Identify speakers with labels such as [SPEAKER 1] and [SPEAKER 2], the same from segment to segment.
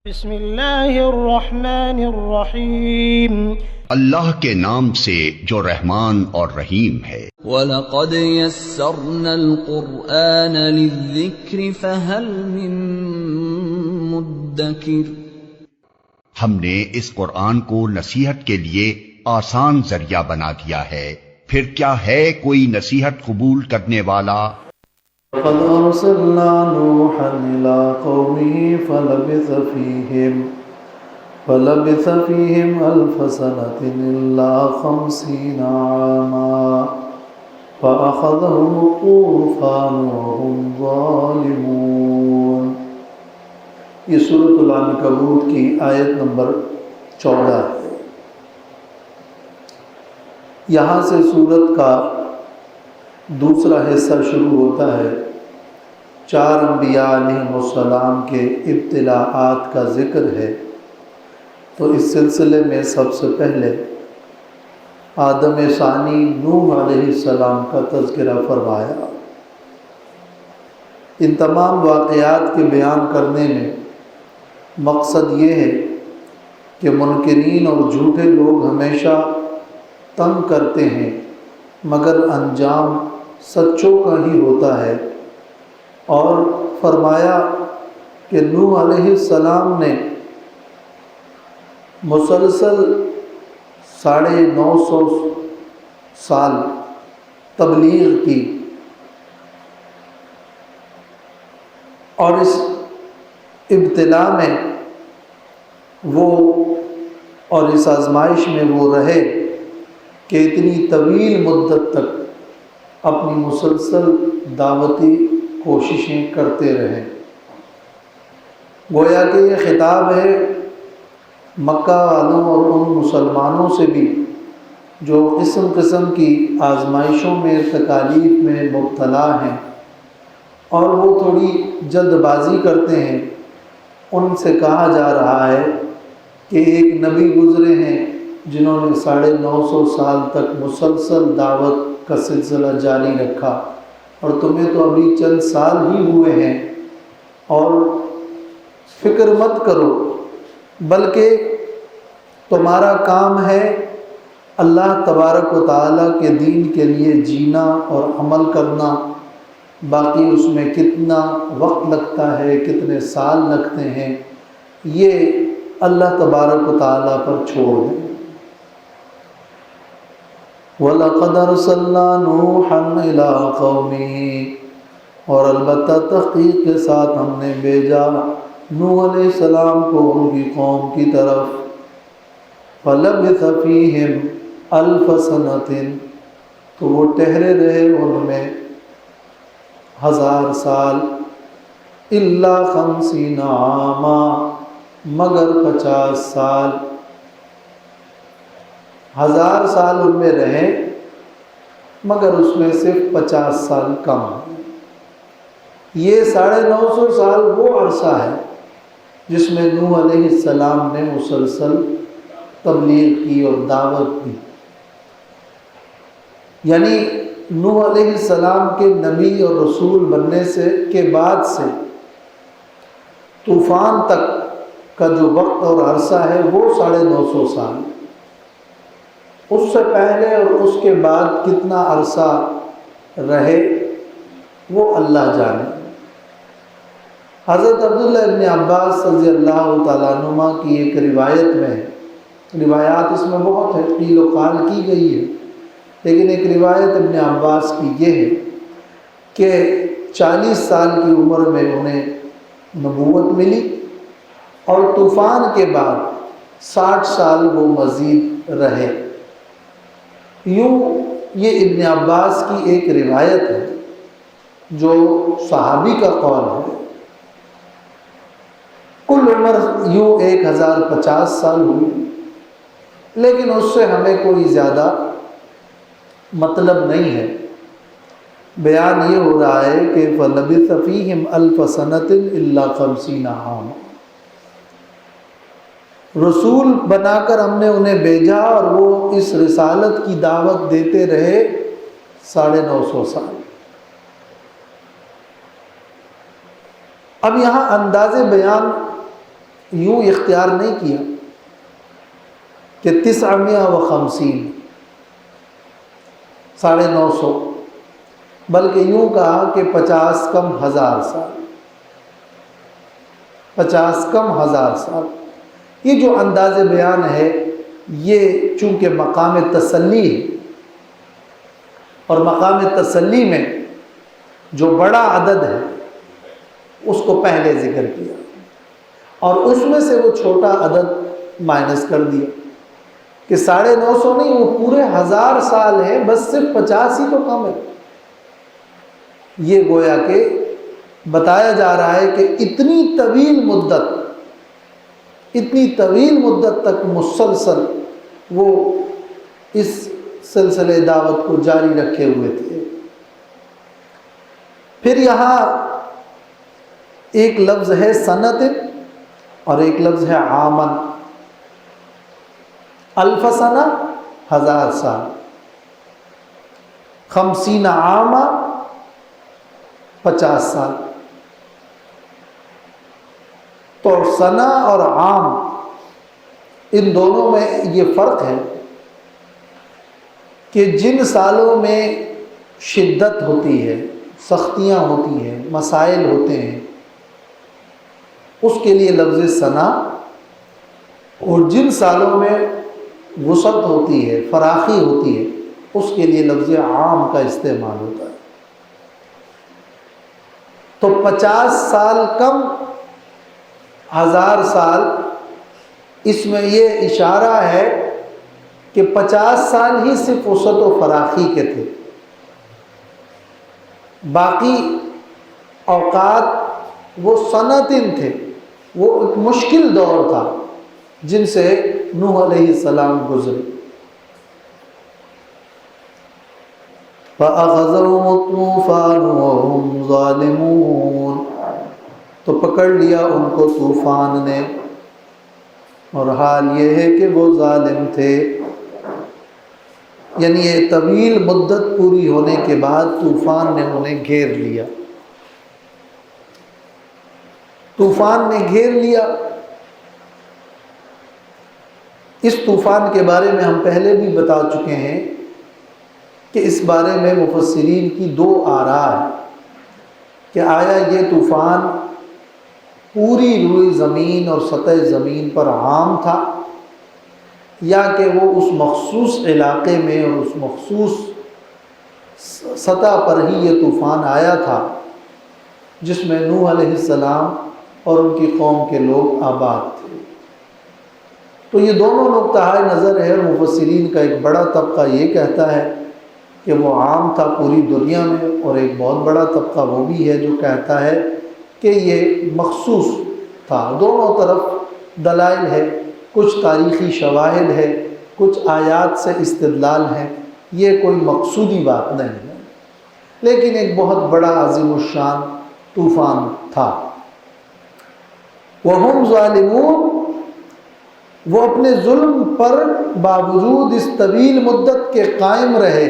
[SPEAKER 1] بسم اللہ الرحمن الرحیم،
[SPEAKER 2] اللہ کے نام سے جو رحمان اور رحیم ہے۔
[SPEAKER 3] وَلَقَدْ يَسَّرْنَا الْقُرْآنَ لِلذِّكْرِ فَهَلْ مِن مُّدَّكِرٍ۔
[SPEAKER 2] ہم نے اس قرآن کو نصیحت کے لیے آسان ذریعہ بنا دیا ہے، پھر کیا ہے کوئی نصیحت قبول کرنے والا؟
[SPEAKER 4] قد أرسلنا نوحا إلى قومه فلبث فيهم 1000 سنة إلا 50 عاما فأخذهم الطوفان وهم ظالمون۔ یہ سورۃ العنکبوت کی آیت نمبر 14 ہے۔ یہاں سے سورت کا دوسرا حصہ شروع ہوتا ہے۔ 4 انبیاء علیہم السلام کے ابتلاءات کا ذکر ہے، تو اس سلسلے میں سب سے پہلے آدم ثانی نوح علیہ السلام کا تذکرہ فرمایا۔ ان تمام واقعات کے بیان کرنے میں مقصد یہ ہے کہ منکرین اور جھوٹے لوگ ہمیشہ تنگ کرتے ہیں، مگر انجام سچوں کا ہی ہوتا ہے۔ اور فرمایا کہ نوح علیہ السلام نے مسلسل 950 سال تبلیغ کی، اور اس ابتلاء میں وہ اور اس آزمائش میں وہ رہے کہ اتنی طویل مدت تک اپنی مسلسل دعوتی کوششیں کرتے رہے۔ گویا کہ یہ خطاب ہے مکہ والوں اور ان مسلمانوں سے بھی جو قسم قسم کی آزمائشوں میں تکالیف میں مبتلا ہیں اور وہ تھوڑی جلد بازی کرتے ہیں۔ ان سے کہا جا رہا ہے کہ ایک نبی گزرے ہیں جنہوں نے 950 سال تک مسلسل دعوت کا سلسلہ جاری رکھا، اور تمہیں تو ابھی چند سال ہی ہوئے ہیں، اور فکر مت کرو، بلکہ تمہارا کام ہے اللہ تبارک و تعالیٰ کے دین کے لیے جینا اور عمل کرنا، باقی اس میں کتنا وقت لگتا ہے، کتنے سال لگتے ہیں، یہ اللہ تبارک و تعالیٰ پر چھوڑ دیں۔ وَلَقَدْ أَرْسَلْنَا نُوحًا إِلَىٰ قَوْمِهِ، اور البتہ تحقیق کے ساتھ ہم نے بھیجا نوح علیہ السلام کو ان کی قوم کی طرف۔ فَلَبِثَ فِيهِمْ 1000 سَنَةٍ، تو وہ ٹھہرے رہے ان میں 1000 سال، إِلَّا 50 عَامًا، مگر 50 سال۔ 1000 سال ان میں رہے، مگر اس میں صرف 50 سال کم ہیں۔ یہ 950 سال وہ عرصہ ہے جس میں نوح علیہ السلام نے مسلسل تبلیغ کی اور دعوت دی۔ یعنی نوح علیہ السلام کے نبی اور رسول بننے کے بعد سے طوفان تک کا جو وقت اور عرصہ ہے وہ 950 سال۔ اس سے پہلے اور اس کے بعد کتنا عرصہ رہے وہ اللہ جانے۔ حضرت عبداللہ ابن عباس رضی اللہ تعالیٰ عنہما کی ایک روایت میں ہے، روایات اس میں بہت ہے، قیل و قال کی گئی ہے، لیکن ایک روایت ابن عباس کی یہ ہے کہ 40 سال کی عمر میں انہیں نبوت ملی، اور طوفان کے بعد 60 سال وہ مزید رہے۔ یوں یہ ابن عباس کی ایک روایت ہے جو صحابی کا قول ہے۔ کل عمر یوں 1050 سال ہوئی، لیکن اس سے ہمیں کوئی زیادہ مطلب نہیں ہے۔ بیان یہ ہو رہا ہے کہ فَلَبِثَ فِيهِمْ 1000 سَنَةٍ إِلَّا 50 عَامًا، رسول بنا کر ہم نے انہیں بھیجا اور وہ اس رسالت کی دعوت دیتے رہے 950 سال۔ اب یہاں انداز بیان یوں اختیار نہیں کیا کہ 950 950 بلکہ یوں کہا کہ 50 کم 1000 سال 50 کم 1000 سال۔ یہ جو انداز بیان ہے یہ چونکہ مقام تسلی ہے، اور مقام تسلی میں جو بڑا عدد ہے اس کو پہلے ذکر کیا اور اس میں سے وہ چھوٹا عدد مائنس کر دیا کہ 950 نہیں، وہ پورے 1000 سال ہے، بس صرف 50 ہی تو کم ہے۔ یہ گویا کہ بتایا جا رہا ہے کہ اتنی طویل مدت تک مسلسل وہ اس سلسلے دعوت کو جاری رکھے ہوئے تھے۔ پھر یہاں ایک لفظ ہے سنت اور ایک لفظ ہے عامن۔ الف سنہ 1000 سال، 50 عامہ 50 سال۔ تو سنہ اور عام ان دونوں میں یہ فرق ہے کہ جن سالوں میں شدت ہوتی ہے، سختیاں ہوتی ہیں، مسائل ہوتے ہیں، اس کے لیے لفظ سنہ، اور جن سالوں میں وسعت ہوتی ہے، فراخی ہوتی ہے، اس کے لیے لفظ عام کا استعمال ہوتا ہے۔ تو 50 سال کم 1000 سال، اس میں یہ اشارہ ہے کہ 50 سال ہی صرف وسعت و فراخی کے تھے، باقی اوقات وہ سنتیں تھے، وہ ایک مشکل دور تھا جن سے نوح علیہ السلام گزرے۔ فَأَخَذَهُمُ الطُّوفَانُ وَهُمْ ظَالِمُونَ، تو پکڑ لیا ان کو طوفان نے، اور حال یہ ہے کہ وہ ظالم تھے۔ یعنی یہ طویل مدت پوری ہونے کے بعد طوفان نے انہیں گھیر لیا، طوفان نے گھیر لیا۔ اس طوفان کے بارے میں ہم پہلے بھی بتا چکے ہیں کہ اس بارے میں مفسرین کی 2 آراء ہیں کہ آیا یہ طوفان پوری روئی زمین اور سطح زمین پر عام تھا، یا کہ وہ اس مخصوص علاقے میں اور اس مخصوص سطح پر ہی یہ طوفان آیا تھا جس میں نوح علیہ السلام اور ان کی قوم کے لوگ آباد تھے۔ تو یہ دونوں نقطہ نظر ہے، اور مفسرین کا ایک بڑا طبقہ یہ کہتا ہے کہ وہ عام تھا پوری دنیا میں، اور ایک بہت بڑا طبقہ وہ بھی ہے جو کہتا ہے کہ یہ مخصوص تھا۔ دونوں طرف دلائل ہے، کچھ تاریخی شواہد ہے، کچھ آیات سے استدلال ہے، یہ کوئی مقصودی بات نہیں ہے، لیکن ایک بہت بڑا عظیم الشان طوفان تھا۔ وَهُمْ ظَالِمُونَ، وہ اپنے ظلم پر باوجود اس طویل مدت کے قائم رہے۔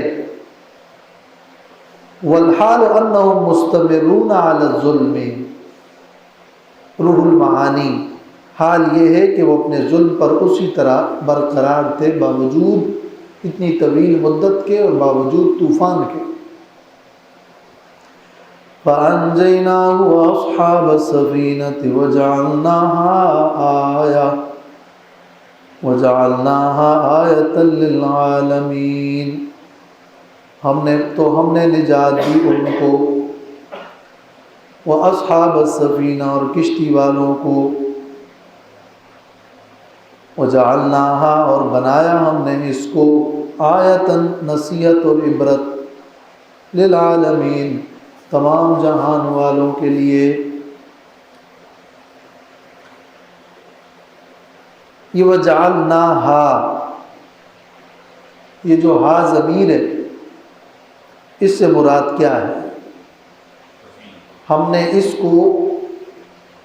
[SPEAKER 4] وَالْحَالُ أَنَّهُمْ مُسْتَمِرُّونَ عَلَى الظُّلْمِ، روح المعانی، حال یہ ہے کہ وہ اپنے ظلم پر اسی طرح برقرار تھے باوجود اتنی طویل مدت کے اور باوجود طوفان کے۔ فَأَنْجَيْنَاهُ وَأَصْحَابَ السَّفِينَةِ وَجَعَلْنَاهَا آيَةً لِلْعَالَمِينَ، ہم نے نجات دی ان کو، وَأَصْحَابَ السَّفِينَةِ، اور کشتی والوں کو، وَجَعَلْنَاهَا، اور بنایا ہم نے اس کو، آیتاً، نصیحت اور عبرت، للعالمین، تمام جہان والوں کے لیے۔ یہ وَجَعَلْنَاهَا، یہ جو ہا ضمیر ہے، اس سے مراد کیا ہے؟ ہم نے اس کو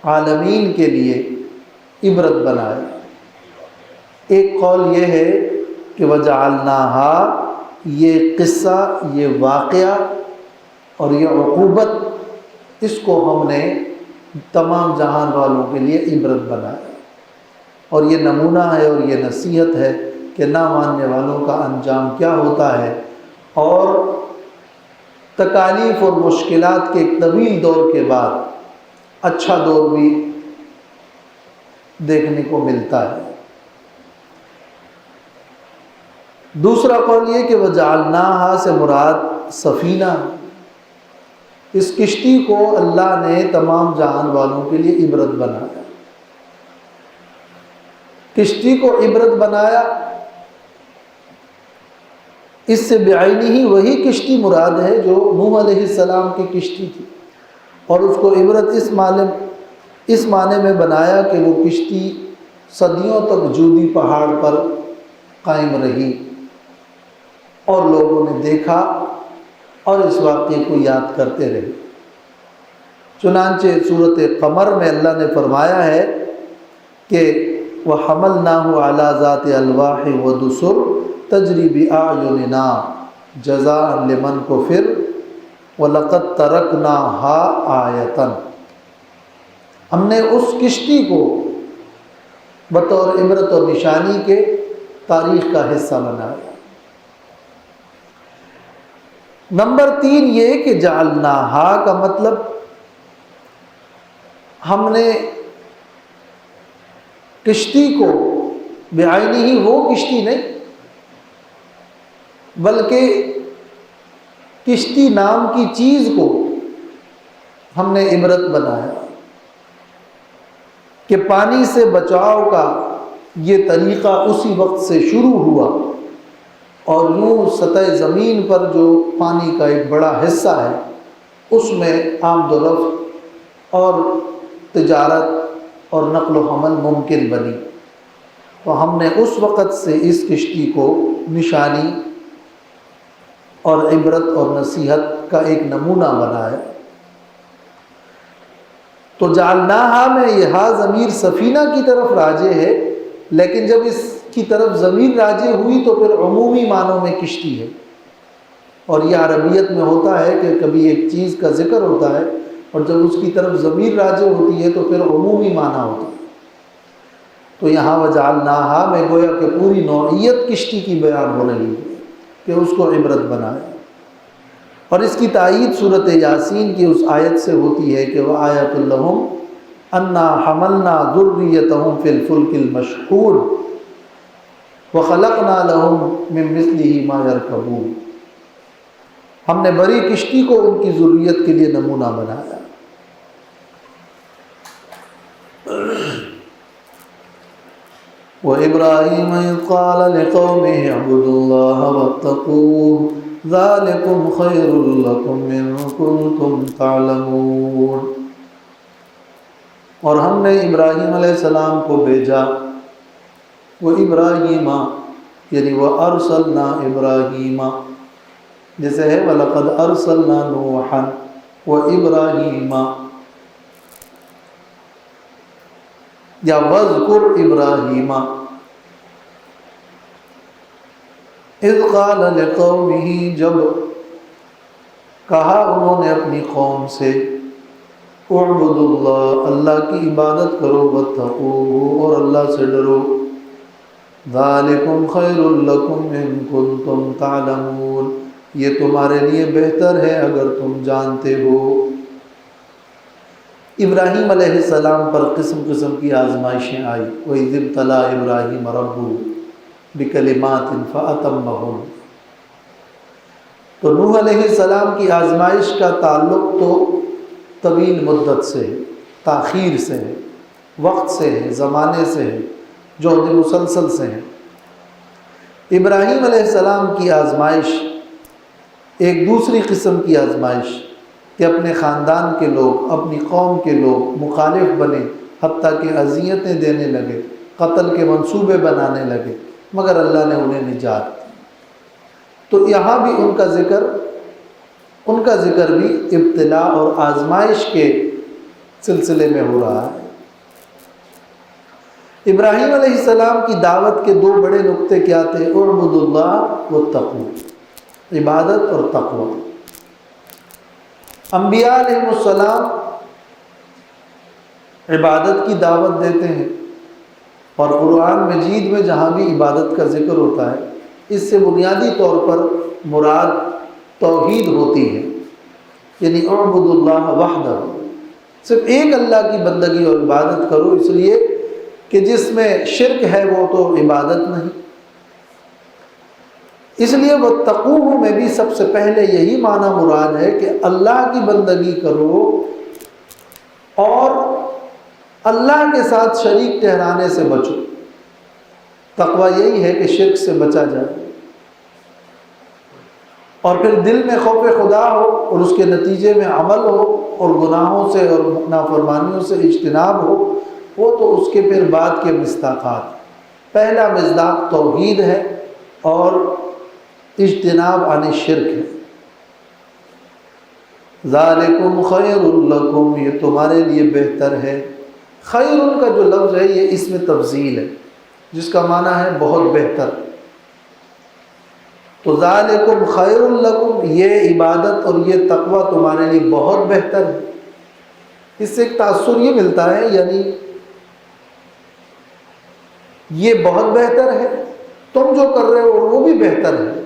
[SPEAKER 4] عالمین کے لیے عبرت بنایا۔ ایک قول یہ ہے کہ وَجَعَلْنَاهَا، یہ قصہ، یہ واقعہ اور یہ عقوبت، اس کو ہم نے تمام جہان والوں کے لیے عبرت بنایا۔ اور یہ نمونہ ہے اور یہ نصیحت ہے کہ نہ ماننے والوں کا انجام کیا ہوتا ہے، اور تکالیف اور مشکلات کے ایک طویل دور کے بعد اچھا دور بھی دیکھنے کو ملتا ہے۔ دوسرا قول یہ کہ وجعلناہا سے مراد سفینہ، اس کشتی کو اللہ نے تمام جہان والوں کے لیے عبرت بنایا۔ کشتی کو عبرت بنایا، اس سے بعینی ہی وہی کشتی مراد ہے جو نوح علیہ السلام کی کشتی تھی، اور اس کو عبرت اس معنی میں بنایا کہ وہ کشتی صدیوں تک جودی پہاڑ پر قائم رہی اور لوگوں نے دیکھا اور اس واقعے کو یاد کرتے رہے۔ چنانچہ سورۃ قمر میں اللہ نے فرمایا ہے کہ وَحَمَلْنَاهُ عَلَى ذَاتِ أَلْوَاحٍ وَدُسُرٍ تَجْرِي بِأَعْيُنِنَا جَزَاءً لِمَنْ كُفِرَ وَلَقَدْ تَرَكْنَاهَا آیَةً، ہم نے اس کشتی کو بطور عبرت اور نشانی کے تاریخ کا حصہ بنایا۔ نمبر 3 یہ کہ جعلناہا کا مطلب ہم نے کشتی کو بعینی ہی وہ کشتی نہیں بلکہ کشتی نام کی چیز کو ہم نے عبرت بنایا کہ پانی سے بچاؤ کا یہ طریقہ اسی وقت سے شروع ہوا، اور یوں سطح زمین پر جو پانی کا ایک بڑا حصہ ہے اس میں آمد و رفت اور تجارت اور نقل و حمل ممکن بنی، تو ہم نے اس وقت سے اس کشتی کو نشانی اور عبرت اور نصیحت کا ایک نمونہ بنایا۔ تو جعلناہا میں یہ ہا ضمیر سفینہ کی طرف راجع ہے، لیکن جب اس کی طرف ضمیر راجع ہوئی تو پھر عمومی معنوں میں کشتی ہے، اور یہ عربیت میں ہوتا ہے کہ کبھی ایک چیز کا ذکر ہوتا ہے اور جب اس کی طرف ضمیر راجع ہوتی ہے تو پھر عمومی معنی ہوتا ہے۔ تو یہاں وجعلناہا میں گویا کہ پوری نوعیت کشتی کی بیان ہو رہی ہے کہ اس کو عبرت بنایا، اور اس کی تائید سورۃ یاسین کی اس آیت سے ہوتی ہے کہ وآیۃ لہم انا حملنا ذریتہم فی الفلک المشحون وخلقنا لہم من مثلہ ما یرکبون، ہم نے بڑی کشتی کو ان کی ذریت کے لیے نمونہ بنایا۔ وَإِبْرَاهِيمَ إِذْ قَالَ لِقَوْمِهِ اعْبُدُوا اللَّهَ وَاتَّقُوهُ ذَلِكُمْ خَيْرٌ لَكُمْ إِن كُنتُمْ تَعْلَمُونَ، اور ہم نے ابراہیم علیہ السلام کو بھیجا، وہ ابراہیم یعنی وَأَرْسَلْنَا إِبْرَاهِيمَ، جیسے ہے وَلَقَدْ أَرْسَلْنَا نُوحًا وَإِبْرَاهِيمَ، یا وَاذْكُرْ إِبْرَاهِيمَ اِذْ قَالَ لِقَوْمِهِ، جب کہا انہوں نے اپنی قوم سے اعبدوا اللہ، اللہ کی عبادت کرو، واتقوہ، اور اللہ سے ڈرو، ذَلِكُمْ خَيْرٌ لَكُمْ إِن كُنتُمْ تَعْلَمُونَ، یہ تمہارے لیے بہتر ہے اگر تم جانتے ہو۔ ابراہیم علیہ السلام پر قسم قسم کی آزمائشیں آئی، وَإِذِ ابْتَلَىٰ إِبْرَاهِيمَ رَبُّهُ بِكَلِمَاتٍ فَأَتَمَّهُنَّ، تو نوح علیہ السلام کی آزمائش کا تعلق تو طویل مدت سے ہے، تاخیر سے ہے، وقت سے ہے، زمانے سے ہے، جہد مسلسل سے ہے۔ ابراہیم علیہ السلام کی آزمائش ایک دوسری قسم کی آزمائش کہ اپنے خاندان کے لوگ، اپنی قوم کے لوگ مخالف بنے، حتیٰ کہ اذیتیں دینے لگے، قتل کے منصوبے بنانے لگے، مگر اللہ نے انہیں نجات دی۔ تو یہاں بھی ان کا ذکر بھی ابتلاء اور آزمائش کے سلسلے میں ہو رہا ہے۔ ابراہیم علیہ السلام کی دعوت کے دو بڑے نقطے کیا تھے؟ اعبدوا اللہ واتقوا، عبادت اور تقوی۔ انبیاء علیہ السلام عبادت کی دعوت دیتے ہیں، اور قرآن مجید میں جہاں بھی عبادت کا ذکر ہوتا ہے اس سے بنیادی طور پر مراد توحید ہوتی ہے، یعنی اعبد اللہ وحدہ، صرف ایک اللہ کی بندگی اور عبادت کرو، اس لیے کہ جس میں شرک ہے وہ تو عبادت نہیں۔ اس لیے واتقوہ میں بھی سب سے پہلے یہی معنی مراد ہے کہ اللہ کی بندگی کرو اور اللہ کے ساتھ شریک ٹھہرانے سے بچو۔ تقوی یہی ہے کہ شرک سے بچا جائے اور پھر دل میں خوف خدا ہو اور اس کے نتیجے میں عمل ہو اور گناہوں سے اور نافرمانیوں سے اجتناب ہو، وہ تو اس کے پھر بعد کے مصداقات۔ پہلا مصداق توحید ہے اور اجتناب عن الشرک ہے۔ ذالکم خیر لکم، یہ تمہارے لیے بہتر ہے۔ خیر کا جو لفظ ہے یہ اسم تفضیل ہے جس کا معنی ہے بہت بہتر۔ تو ذالکم خیر لکم، یہ عبادت اور یہ تقوی تمہارے لیے بہت بہتر ہے۔ اس سے ایک تاثر یہ ملتا ہے، یعنی یہ بہت بہتر ہے، تم جو کر رہے ہو وہ بھی بہتر ہے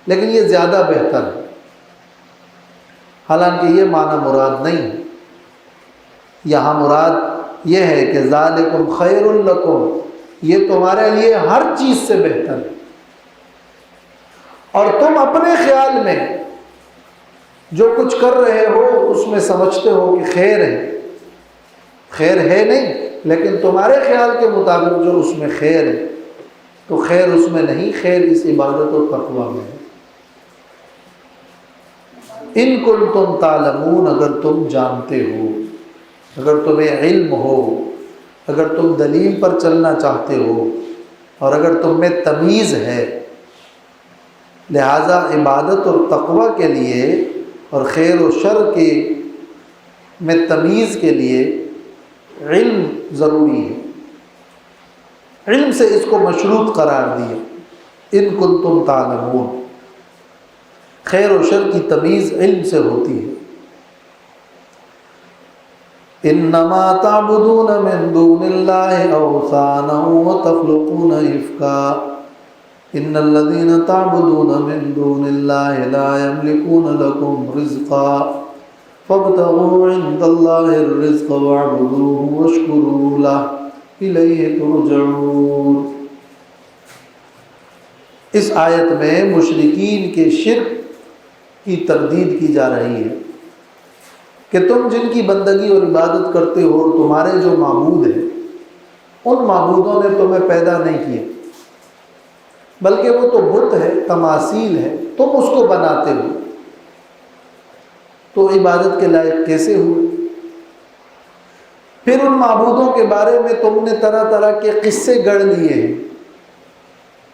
[SPEAKER 4] لیکن یہ زیادہ بہتر ہے، حالانکہ یہ معنی مراد نہیں ہے۔ یہاں مراد یہ ہے کہ ذالکم خیر لکم، یہ تمہارے لیے ہر چیز سے بہتر ہے، اور تم اپنے خیال میں جو کچھ کر رہے ہو اس میں سمجھتے ہو کہ خیر ہے، خیر ہے نہیں، لیکن تمہارے خیال کے مطابق جو اس میں خیر ہے تو خیر اس میں نہیں، خیر اس عبادت و تقوی میں ہے۔ ان کنتم تعلمون، اگر تم جانتے ہو، اگر تمہیں علم ہو، اگر تم دلیل پر چلنا چاہتے ہو اور اگر تم میں تمیز ہے، لہذا عبادت اور تقوی کے لیے اور خیر و شر کے میں تمیز کے لیے علم ضروری ہے۔ علم سے اس کو مشروط قرار دیا، ان کنتم تعلمون، خیر و شر کی تمیز علم سے ہوتی ہے۔ انما تعبدون من دون اللہ اوثانا وتخلقون افکا ان الذین تعبدون من دون اللہ لا یملکون لکم رزقا فابتغوا عند اللہ الرزق واعبدوہ واشکروا لہ الیہ ترجعون۔ اس آیت میں مشرکین کے شرک کی تردید کی جا رہی ہے کہ تم جن کی بندگی اور عبادت کرتے ہو، تمہارے جو معبود ہیں ان معبودوں نے تمہیں پیدا نہیں کیا، بلکہ وہ تو بت ہے، تماثیل ہے، تم اس کو بناتے ہو، تو عبادت کے لائق کیسے ہوئے؟ پھر ان معبودوں کے بارے میں تم نے طرح طرح کے قصے گڑھ لیے ہیں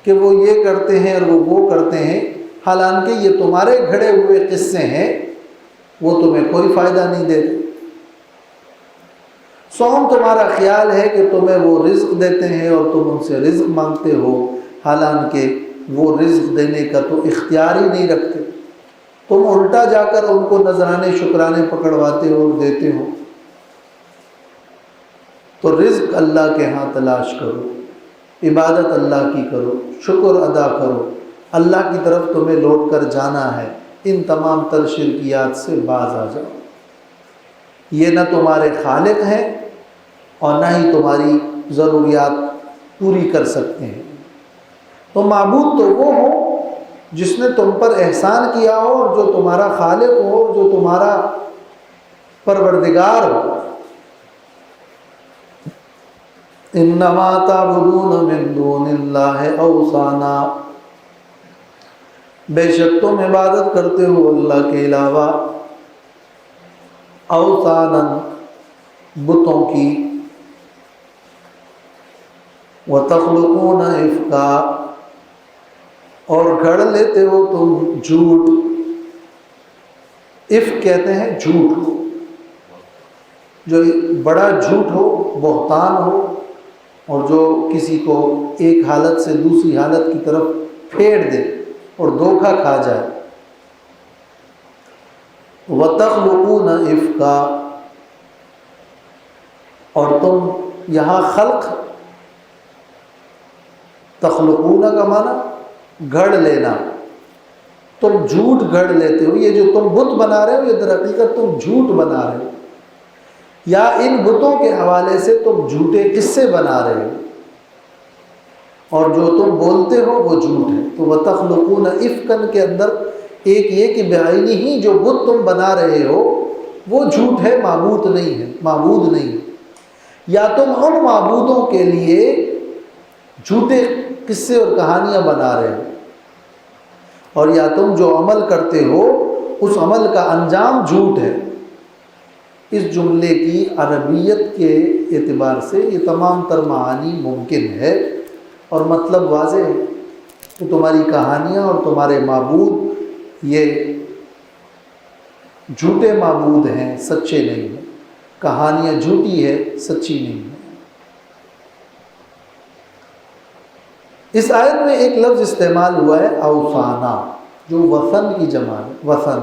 [SPEAKER 4] کہ وہ یہ کرتے ہیں اور وہ کرتے ہیں، حالانکہ یہ تمہارے گھڑے ہوئے قصے ہیں، وہ تمہیں کوئی فائدہ نہیں دیتے۔ سوم تمہارا خیال ہے کہ تمہیں وہ رزق دیتے ہیں اور تم ان سے رزق مانگتے ہو، حالانکہ وہ رزق دینے کا تو اختیار ہی نہیں رکھتے، تم الٹا جا کر ان کو نذرانے شکرانے پکڑواتے ہو اور دیتے ہو۔ تو رزق اللہ کے ہاں تلاش کرو، عبادت اللہ کی کرو، شکر ادا کرو، اللہ کی طرف تمہیں لوٹ کر جانا ہے، ان تمام تر شرکیات سے باز آ جاؤ۔ یہ نہ تمہارے خالق ہیں اور نہ ہی تمہاری ضروریات پوری کر سکتے ہیں۔ تو معبود تو وہ ہو جس نے تم پر احسان کیا ہو اور جو تمہارا خالق ہو، جو تمہارا پروردگار ہو۔ انما تعبدون من دون اللہ اوثانا، بے شک تم عبادت کرتے ہو اللہ کے علاوہ اوثانا، بتوں کی، وتخلقون افکا، اور گھڑ لیتے ہو تم جھوٹ۔ افک کہتے ہیں جھوٹ کو، جو بڑا جھوٹ ہو، بہتان ہو، اور جو کسی کو ایک حالت سے دوسری حالت کی طرف پھیر دے اور دھوکہ کھا جائے۔ وَتَخْلُقُونَ إِفْكًا، اور تم یہاں خلق تخلقون کا معنی گھڑ لینا، تم جھوٹ گھڑ لیتے ہو، یہ جو تم بت بنا رہے ہو یہ در حقیقت تم جھوٹ بنا رہے ہو، یا ان بتوں کے حوالے سے تم جھوٹے قصے بنا رہے ہو، اور جو تم بولتے ہو وہ جھوٹ ہے۔ تو وَتَخْلُقُونَ إِفْكًا کے اندر ایک یہ کہ بعینی ہی جو بت تم بنا رہے ہو وہ جھوٹ ہے، معبود نہیں ہے، معبود نہیں ہے، یا تم ان معبودوں کے لیے جھوٹے قصے اور کہانیاں بنا رہے ہو، اور یا تم جو عمل کرتے ہو اس عمل کا انجام جھوٹ ہے۔ اس جملے کی عربیت کے اعتبار سے یہ تمام تر معانی ممکن ہے اور مطلب واضح ہے کہ تمہاری کہانیاں اور تمہارے معبود یہ جھوٹے معبود ہیں، سچے نہیں ہیں، کہانیاں جھوٹی ہے، سچی نہیں ہے۔ اس آیت میں ایک لفظ استعمال ہوا ہے اوثانہ، جو وثن کی جمع ہے، وثن۔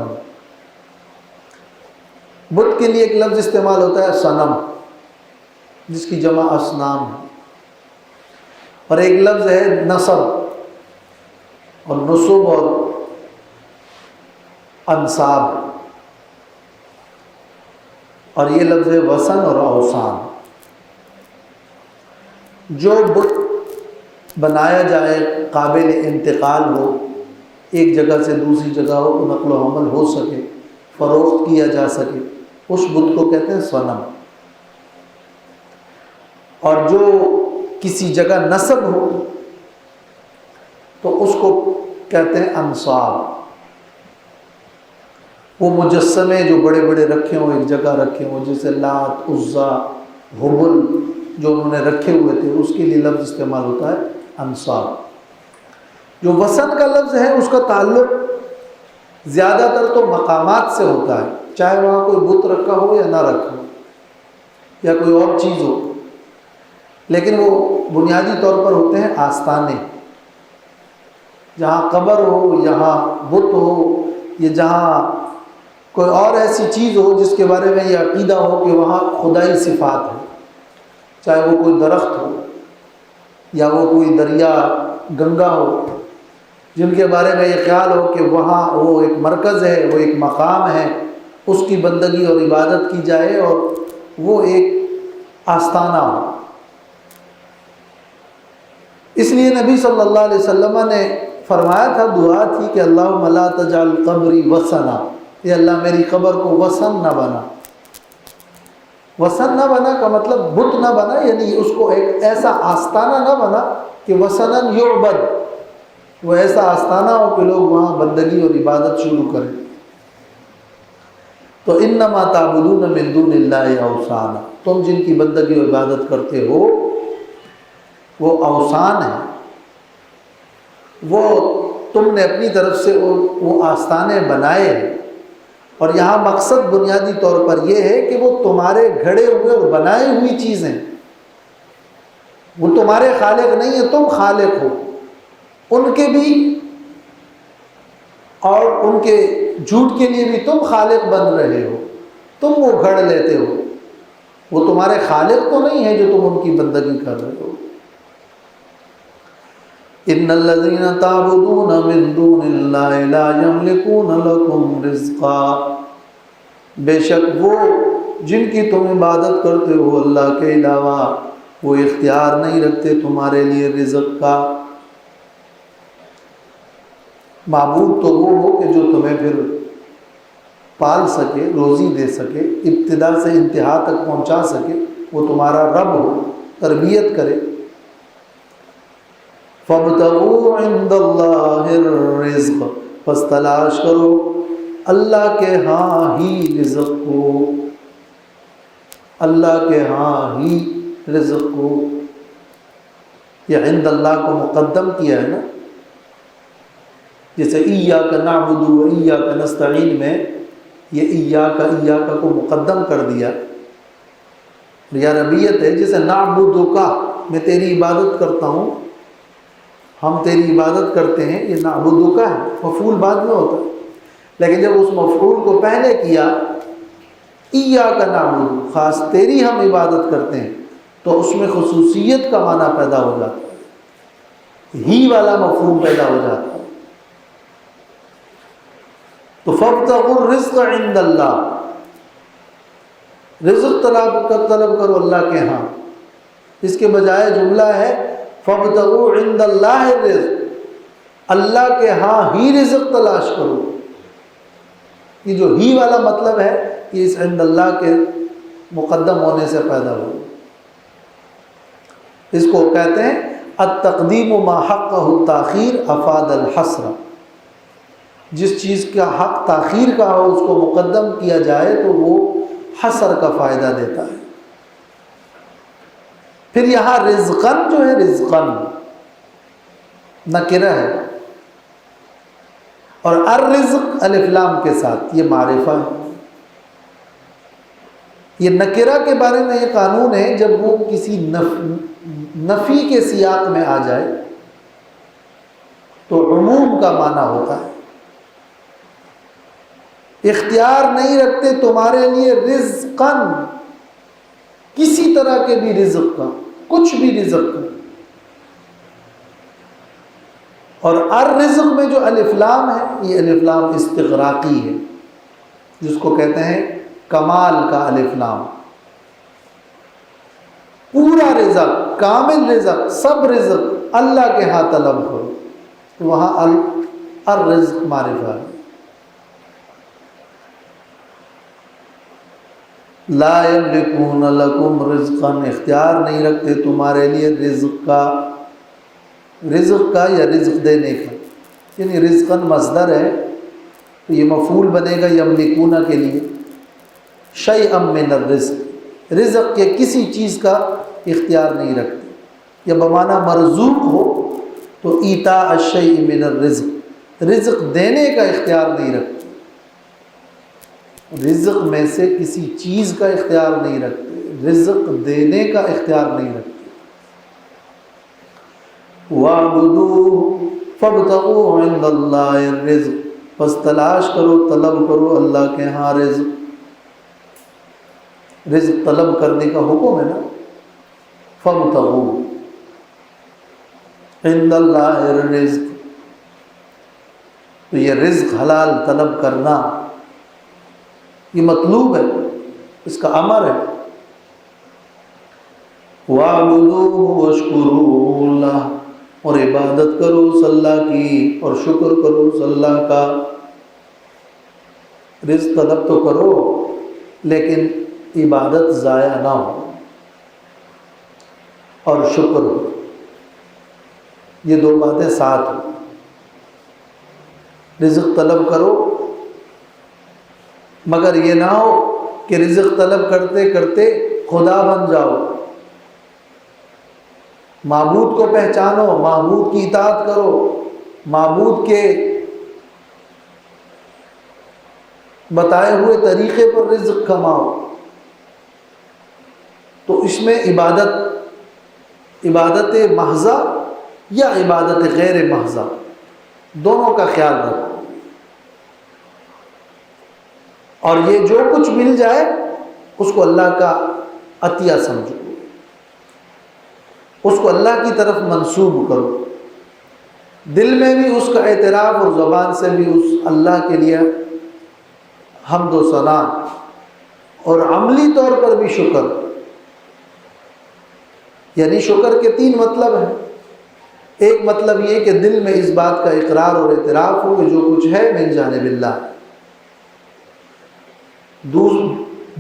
[SPEAKER 4] بت کے لیے ایک لفظ استعمال ہوتا ہے صنم، جس کی جمع اصنام ہے، اور ایک لفظ ہے نصب اور نصب اور انصاب، اور یہ لفظ ہے وثن اور اوثان۔ جو بت بنایا جائے، قابل انتقال ہو، ایک جگہ سے دوسری جگہ ہو، نقل و حمل ہو سکے، فروخت کیا جا سکے، اس بت کو کہتے ہیں صنم۔ اور جو کسی جگہ نصب ہو تو اس کو کہتے ہیں انصاب۔ وہ مجسمے جو بڑے بڑے رکھے ہوں، ایک جگہ رکھے ہوں، جیسے لات، عزا، حبل جو انہوں نے رکھے ہوئے تھے، اس کے لیے لفظ استعمال ہوتا ہے انصاب۔ جو وثن کا لفظ ہے اس کا تعلق زیادہ تر تو مقامات سے ہوتا ہے، چاہے وہاں کوئی بت رکھا ہو یا نہ رکھا ہو یا کوئی اور چیز ہو، لیکن وہ بنیادی طور پر ہوتے ہیں آستانے، جہاں قبر ہو، یہاں بت ہو، یا جہاں کوئی اور ایسی چیز ہو جس کے بارے میں یہ عقیدہ ہو کہ وہاں خدائی صفات ہے، چاہے وہ کوئی درخت ہو یا وہ کوئی دریا گنگا ہو، جن کے بارے میں یہ خیال ہو کہ وہاں وہ ایک مرکز ہے، وہ ایک مقام ہے، اس کی بندگی اور عبادت کی جائے، اور وہ ایک آستانہ ہو۔ اس لیے نبی صلی اللہ علیہ وسلم نے فرمایا تھا، دعا تھی کہ اللہم لا تجعل قبری وثنا، اے اللہ میری قبر کو وثن نہ بنا۔ وثن نہ بنا کا مطلب بت نہ بنا، یعنی اس کو ایک ایسا آستانہ نہ بنا کہ وثناً یعبد، وہ ایسا آستانہ ہو کہ لوگ وہاں بندگی اور عبادت شروع کریں۔ تو انما تعبدون من دون اللہ اوثانا، تم جن کی بندگی اور عبادت کرتے ہو وہ اوثان ہیں، وہ تم نے اپنی طرف سے وہ آستانے بنائے ہیں، اور یہاں مقصد بنیادی طور پر یہ ہے کہ وہ تمہارے گھڑے ہوئے اور بنائی ہوئی چیزیں، وہ تمہارے خالق نہیں ہیں، تم خالق ہو ان کے بھی، اور ان کے جھوٹ کے لیے بھی تم خالق بن رہے ہو، تم وہ گھڑ لیتے ہو، وہ تمہارے خالق تو نہیں ہے جو تم ان کی بندگی کر رہے ہو۔ ان الذين تعبدون من دون الله لا يملكون لكم رزقا، بے شک وہ جن کی تم عبادت کرتے ہو اللہ کے علاوہ، وہ اختیار نہیں رکھتے تمہارے لیے رزق کا۔ معبود تو وہ ہو کہ جو تمہیں پھر پال سکے، روزی دے سکے، ابتدا سے انتہا تک پہنچا سکے، وہ تمہارا رب ہو، تربیت کرے۔ فَابْتَغُوا عِنْدَ اللَّهِ الرِّزْقَ، پس تلاش کرو اللہ کے ہاں ہی رزق کو، اللہ کے ہاں ہی رزق کو۔ یہ عند اللہ کو مقدم کیا ہے نا، جیسے ایاک نعبد و ایاک نستعین میں یہ ایاک کو مقدم کر دیا، یہ عربیت ہے، جیسے نعبدک میں تیری عبادت کرتا ہوں، ہم تیری عبادت کرتے ہیں، یہ نعبدک ہے، مفعول بعد میں ہوتا ہے، لیکن جب اس مفعول کو پہلے کیا ایاک نعبد، خاص تیری ہم عبادت کرتے ہیں، تو اس میں خصوصیت کا معنی پیدا ہو جاتا ہے۔ ہی والا مفہوم پیدا ہو جاتا ہے۔ تو فابتغوا الرزق عند اللہ، رزق طلب کرو اللہ کے ہاں، اس کے بجائے جملہ ہے فابتغوا عند اللہ الرزق، اللہ کے ہاں ہی رزق تلاش کرو۔ یہ جو ہی والا مطلب ہے یہ اس عند اللہ کے مقدم ہونے سے پیدا ہو۔ اس کو کہتے ہیں التقدیم ما حقہ التاخیر افاد الحصر، جس چیز کا حق تاخیر کا ہو اس کو مقدم کیا جائے تو وہ حصر کا فائدہ دیتا ہے۔ پھر یہاں رزقن جو ہے، رزقن نکرہ ہے، اور الرزق الف لام کے ساتھ یہ معرفہ ہے۔ یہ نکرہ کے بارے میں یہ قانون ہے جب وہ کسی نفی کے سیاق میں آ جائے تو عموم کا معنی ہوتا ہے۔ اختیار نہیں رکھتے تمہارے لیے رزقن، کسی طرح کے بھی رزق کا، کچھ بھی رزق کا۔ اور الرزق میں جو الف لام ہے یہ الف لام استغراقی ہے، جس کو کہتے ہیں کمال کا الف لام۔ پورا رزق، کامل رزق، سب رزق اللہ کے ہاں طلب کرو، تو وہاں الرزق معرفہ ہے۔ لا یملکون لکم رزقا، اختیار نہیں رکھتے تمہارے لیے رزق کا یا رزق دینے کا، یعنی رزقاً مصدر ہے تو یہ مفعول بنے گا یملکون کے لیے، شیئا من الرزق، رزق کے کسی چیز کا اختیار نہیں رکھتے، یا بمعنی مرزوق ہو تو ایتاء الشیء من الرزق، رزق دینے کا اختیار نہیں رکھتے، رزق میں سے کسی چیز کا اختیار نہیں رکھتے، رزق دینے کا اختیار نہیں رکھتے۔ وَاعْبُدُوهُ فَابْتَغُوا عِندَ اللَّهِ الرِّزْقَ، بس تلاش کرو، طلب کرو اللہ کے ہاں رزق۔ رزق طلب کرنے کا حکم ہے نا، فَابْتَغُوا عِندَ اللَّهِ الرِّزْقَ، تو یہ رزق حلال طلب کرنا یہ مطلوب ہے، اس کا امر ہے۔ وَاعْبُدُوهُ وَاشْكُرُوا لَهُ، اور عبادت کرو صلی اللہ کی اور شکر کرو صلی اللہ کا۔ رزق طلب تو کرو لیکن عبادت ضائع نہ ہو اور شکر ہو، یہ دو باتیں ساتھ ہو۔ رزق طلب کرو مگر یہ نہ ہو کہ رزق طلب کرتے کرتے خدا بن جاؤ، معبود کو پہچانو، معبود کی اطاعت کرو، معبود کے بتائے ہوئے طریقے پر رزق کماؤ، تو اس میں عبادت محضہ یا عبادت غیر محضہ دونوں کا خیال رکھو، اور یہ جو کچھ مل جائے اس کو اللہ کا عطیہ سمجھو، اس کو اللہ کی طرف منسوب کرو، دل میں بھی اس کا اعتراف اور زبان سے بھی اس اللہ کے لیے حمد و ثنا، اور عملی طور پر بھی شکر، یعنی شکر کے تین مطلب ہیں۔ ایک مطلب یہ کہ دل میں اس بات کا اقرار اور اعتراف ہو کہ جو کچھ ہے من جانب اللہ،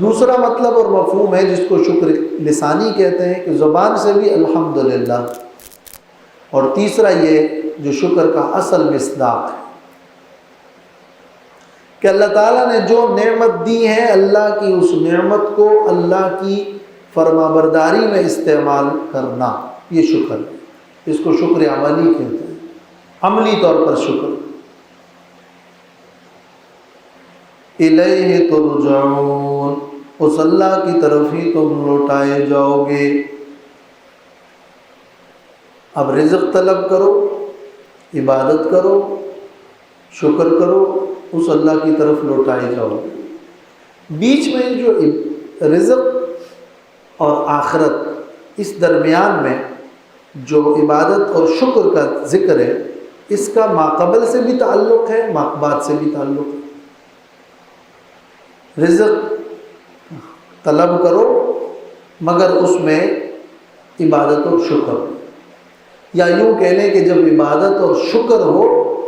[SPEAKER 4] دوسرا مطلب اور مفہوم ہے جس کو شکر لسانی کہتے ہیں کہ زبان سے بھی الحمدللہ، اور تیسرا یہ جو شکر کا اصل مصداق ہے کہ اللہ تعالیٰ نے جو نعمت دی ہے اللہ کی، اس نعمت کو اللہ کی فرما برداری میں استعمال کرنا، یہ شکر ہے، اس کو شکر عملی کہتے ہیں، عملی طور پر شکر۔ الیہ ترجعون، اس اللہ کی طرف ہی تم لوٹائے جاؤ گے۔ اب رزق طلب کرو، عبادت کرو، شکر کرو، اس اللہ کی طرف لوٹائے جاؤ گے۔ بیچ میں جو رزق اور آخرت، اس درمیان میں جو عبادت اور شکر کا ذکر ہے اس کا ماقبل سے بھی تعلق ہے، ماقبات سے بھی تعلق ہے۔ رزق طلب کرو مگر اس میں عبادت اور شکر، یا یوں کہہ لیں کہ جب عبادت اور شکر ہو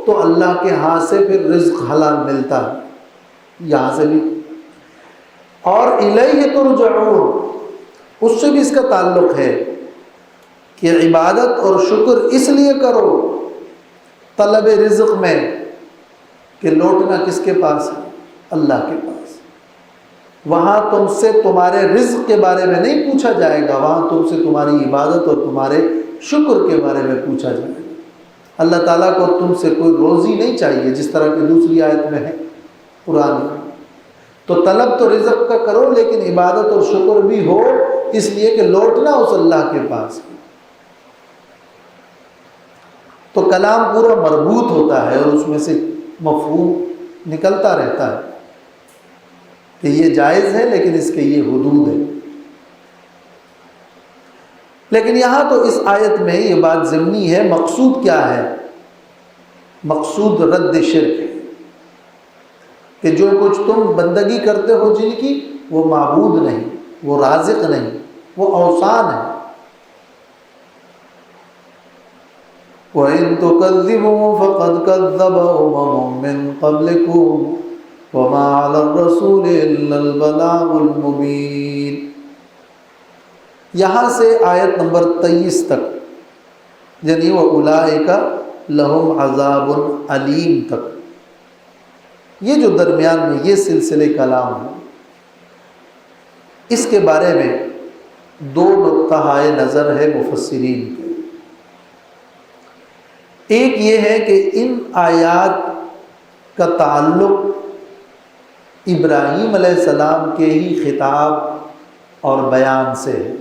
[SPEAKER 4] تو اللہ کے ہاں سے پھر رزق حلال ملتا ہے، یہاں سے بھی۔ اور الیہ ترجعون، اس سے بھی اس کا تعلق ہے کہ عبادت اور شکر اس لیے کرو طلب رزق میں کہ لوٹنا کس کے پاس ہے؟ اللہ کے پاس۔ وہاں تم سے تمہارے رزق کے بارے میں نہیں پوچھا جائے گا، وہاں تم سے تمہاری عبادت اور تمہارے شکر کے بارے میں پوچھا جائے گا۔ اللہ تعالیٰ کو تم سے کوئی روزی نہیں چاہیے، جس طرح کی دوسری آیت میں ہے قرآن میں۔ تو طلب تو رزق کا کرو لیکن عبادت اور شکر بھی ہو، اس لیے کہ لوٹنا اس اللہ کے پاس ہے۔ تو کلام پورا مربوط ہوتا ہے اور اس میں سے مفہوم نکلتا رہتا ہے کہ یہ جائز ہے لیکن اس کے یہ حدود ہے۔ لیکن یہاں تو اس آیت میں یہ بات ضمنی ہے، مقصود کیا ہے؟ مقصود رد شرک ہے کہ جو کچھ تم بندگی کرتے ہو جن کی، وہ معبود نہیں، وہ رازق نہیں، وہ اوثان ہے۔ وَإِن تُكَذِّبُوا فَقَدْ كَذَّبَ أُمَمٌ مِّن قَبْلِكُمْ وَمَا عَلَى الرَّسُولِ إِلَّا الْبَلَاغُ الْمُبِينُ۔ یہاں سے آیت نمبر 23 تک، یعنی وَأُولَٰئِكَ لَهُمْ عَذَابٌ عَلِيمٌ تک، یہ جو درمیان میں یہ سلسلے کلام ہے، اس کے بارے میں دو نقطہ نظر ہے مفسرین کے۔ ایک یہ ہے کہ ان آیات کا تعلق ابراہیم علیہ السلام کے ہی خطاب اور بیان سے ہے۔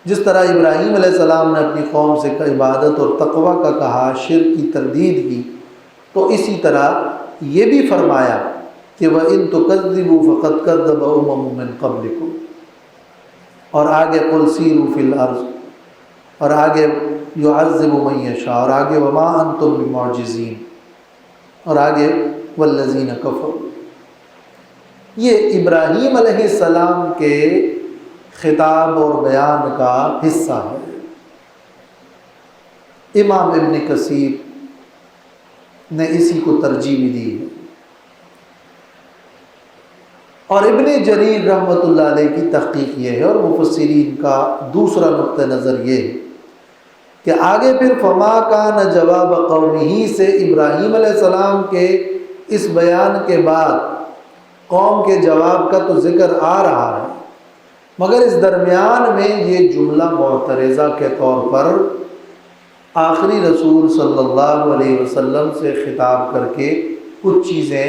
[SPEAKER 4] جس طرح ابراہیم علیہ السلام نے اپنی قوم سے عبادت اور تقوی کا کہا، شرک کی تردید کی، تو اسی طرح یہ بھی فرمایا کہ وَإِن تُكَذِّبُوا فَقَدْ كَذَّبَ أُمَمٌ مِّن قَبْلِكُمْ، اور آگے قُلْ سِيرُوا فِي الْأَرْضِ، اور آگے يُعَذِّبُ مَن يَشَاءُ، اور آگے وَمَا أَنتُم بِمُعْجِزِينَ، اور آگے وَالَّذِينَ كَفَرُوا۔ یہ ابراہیم علیہ السلام کے خطاب اور بیان کا حصہ ہے۔ امام ابن کثیر نے اسی کو ترجیح بھی دی ہے، اور ابن جریر رحمۃ اللہ علیہ کی تحقیق یہ ہے، اور مفسرین کا دوسرا نقطہ نظر یہ ہے کہ آگے پھر فما کان جواب قومہ سے ابراہیم علیہ السلام کے اس بیان کے بعد قوم کے جواب کا تو ذکر آ رہا ہے، مگر اس درمیان میں یہ جملہ معترضہ کے طور پر آخری رسول صلی اللہ علیہ وسلم سے خطاب کر کے کچھ چیزیں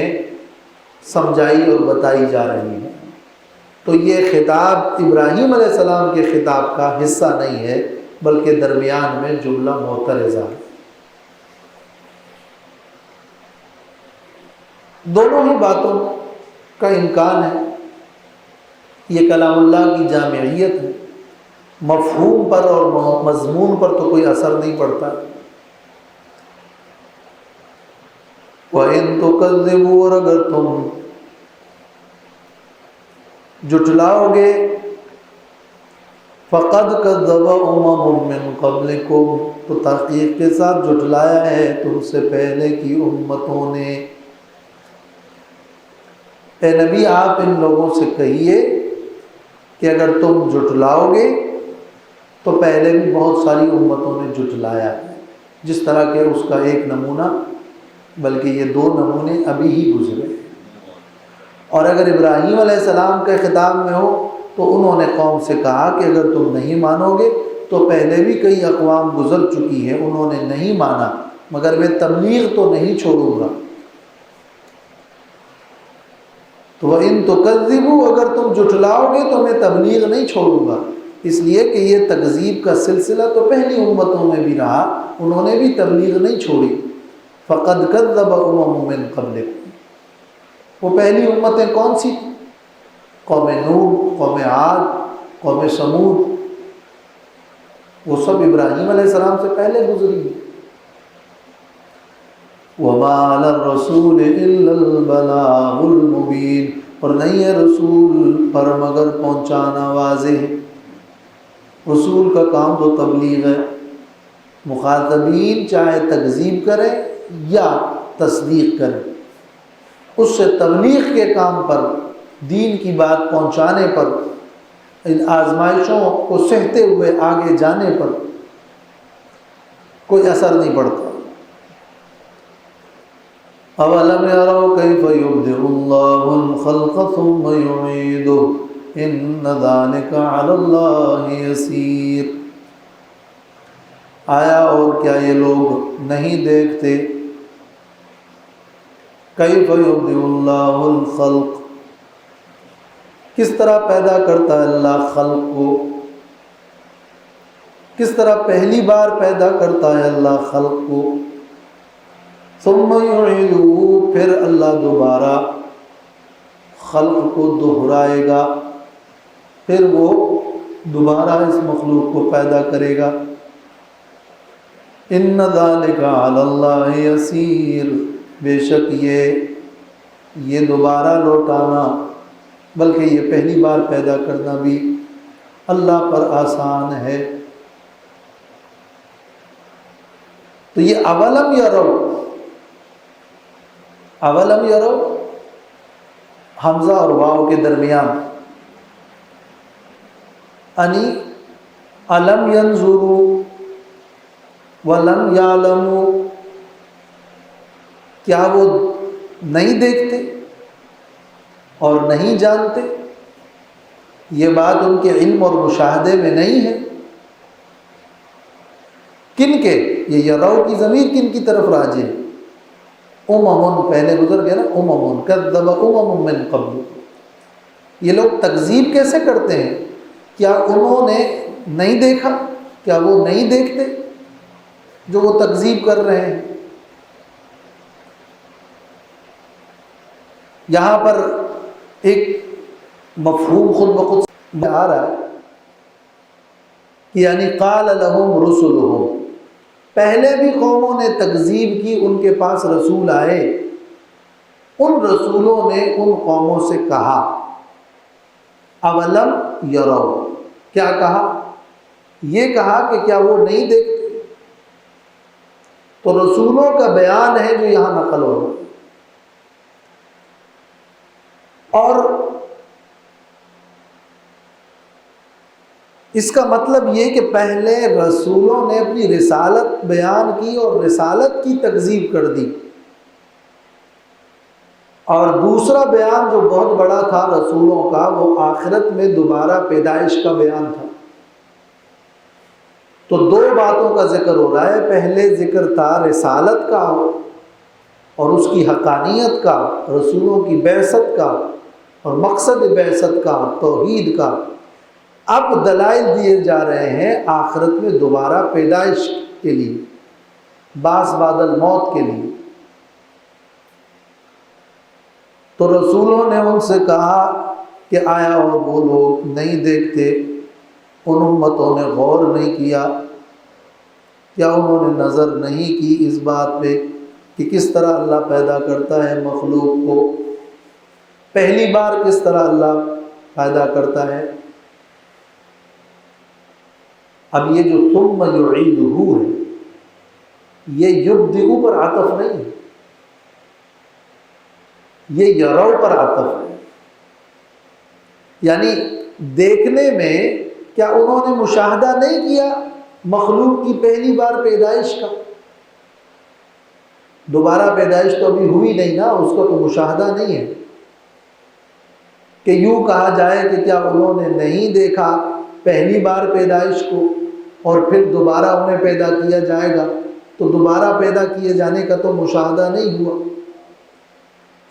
[SPEAKER 4] سمجھائی اور بتائی جا رہی ہیں۔ تو یہ خطاب ابراہیم علیہ السلام کے خطاب کا حصہ نہیں ہے، بلکہ درمیان میں جملہ معترضہ ہے۔ دونوں ہی باتوں کا امکان ہے، یہ کلام اللہ کی جامعیت ہے، مفہوم پر اور مضمون پر تو کوئی اثر نہیں پڑتا۔ وَإِن تُكَذِّبُوا، اور اگر تم جھٹلاؤ گے، فَقَدْ كَذَّبَ أُمَمٌ مِّن قَبْلِكُمْ، تو تحقیق کے ساتھ جھٹلایا ہے تم سے پہلے کی امتوں نے۔ اے نبی آپ ان لوگوں سے کہیے کہ اگر تم جھٹلاؤ گے تو پہلے بھی بہت ساری امتوں نے جھٹلایا ہے، جس طرح کہ اس کا ایک نمونہ، بلکہ یہ دو نمونے ابھی ہی گزرے۔ اور اگر ابراہیم علیہ السلام کے خطاب میں ہو تو انہوں نے قوم سے کہا کہ اگر تم نہیں مانو گے تو پہلے بھی کئی اقوام گزر چکی ہیں، انہوں نے نہیں مانا، مگر میں تبلیغ تو نہیں چھوڑوں گا۔ تو وَإِن تُكَذِّبُوا، اگر تم جھٹلاؤ گے تو میں تبلیغ نہیں چھوڑوں گا، اس لیے کہ یہ تکذیب کا سلسلہ تو پہلی امتوں میں بھی رہا، انہوں نے بھی تبلیغ نہیں چھوڑی۔ فَقَدْ كَذَّبَ أُمَمٌ مِّن قَبْلِكُمْ، وہ پہلی امتیں کون سی تھیں؟ قوم نوح، قوم عاد، قوم ثمود۔ وہ سب ابراہیم علیہ السلام سے پہلے گزری ہیں۔ وَمَا عَلَى الرَّسُولِ إِلَّا الْبَلَاغُ الْمُبِينُ، اور نہیں ہے رسول پر مگر پہنچانا واضح ہے۔ رسول کا کام تو تبلیغ ہے، مخاطبین چاہے تکذیب کریں یا تصدیق کریں، اس سے تبلیغ کے کام پر، دین کی بات پہنچانے پر، ان آزمائشوں کو سہتے ہوئے آگے جانے پر کوئی اثر نہیں پڑتا۔ اولم یروا کیف یبدئ اللہ الخلق ثم یعیدہ ان ذلک علی اللہ یسیر۔ آیا اور کیا یہ لوگ نہیں دیکھتے کیف یبدئ اللہ الخلق، کس طرح پیدا کرتا ہے اللہ خلق کو، کس طرح پہلی بار پیدا کرتا ہے اللہ خلق کو، ثم یعیدہ، پھر اللہ دوبارہ خلق کو دہرائے گا، پھر وہ دوبارہ اس مخلوق کو پیدا کرے گا۔ ان ذالک علی اللہ یسیر، بے شک یہ دوبارہ لوٹانا، بلکہ یہ پہلی بار پیدا کرنا بھی اللہ پر آسان ہے۔ تو یہ اولم یرو حمزہ اور واو کے درمیان، انی علم ینظروا ولم یعلموا، کیا وہ نہیں دیکھتے اور نہیں جانتے؟ یہ بات ان کے علم اور مشاہدے میں نہیں ہے۔ کن کے؟ یہ یرو کی ضمیر کن کی طرف راجع ہے؟ امم، پہلے گزر گیا نا، امم کذب امم من قبل۔ یہ لوگ تکذیب کیسے کرتے ہیں؟ کیا انہوں نے نہیں دیکھا؟ کیا وہ نہیں دیکھتے جو وہ تکذیب کر رہے ہیں؟ یہاں پر ایک مفہوم خود بخود آ رہا ہے کہ یعنی قال لهم رسلهم، پہلے بھی قوموں نے تکذیب کی، ان کے پاس رسول آئے، ان رسولوں نے ان قوموں سے کہا اولم یرو، کیا کہا؟ یہ کہا کہ کیا وہ نہیں دیکھتے؟ تو رسولوں کا بیان ہے جو یہاں نقل ہو رہا ہے، اور اس کا مطلب یہ کہ پہلے رسولوں نے اپنی رسالت بیان کی اور رسالت کی تکذیب کر دی، اور دوسرا بیان جو بہت بڑا تھا رسولوں کا، وہ آخرت میں دوبارہ پیدائش کا بیان تھا۔ تو دو باتوں کا ذکر ہو رہا ہے، پہلے ذکر تھا رسالت کا اور اس کی حقانیت کا، رسولوں کی بعثت کا اور مقصد بعثت کا، توحید کا۔ اب دلائل دیے جا رہے ہیں آخرت میں دوبارہ پیدائش کے لیے، بعث بعد الموت کے لیے۔ تو رسولوں نے ان سے کہا کہ آیا اور وہ لوگ نہیں دیکھتے، ان امتوں نے غور نہیں کیا، کیا انہوں نے نظر نہیں کی اس بات پہ کہ کس طرح اللہ پیدا کرتا ہے مخلوق کو، پہلی بار کس طرح اللہ پیدا کرتا ہے۔ اب یہ جو ثم یعیدہ ہے، یہ یبدئ پر عطف نہیں ہے، یہ یرو پر عطف ہے۔ یعنی دیکھنے میں کیا انہوں نے مشاہدہ نہیں کیا مخلوق کی پہلی بار پیدائش کا؟ دوبارہ پیدائش تو ابھی ہوئی نہیں نا، اس کا تو مشاہدہ نہیں ہے کہ یوں کہا جائے کہ کیا انہوں نے نہیں دیکھا پہلی بار پیدائش کو اور پھر دوبارہ انہیں پیدا کیا جائے گا، تو دوبارہ پیدا کیے جانے کا تو مشاہدہ نہیں ہوا۔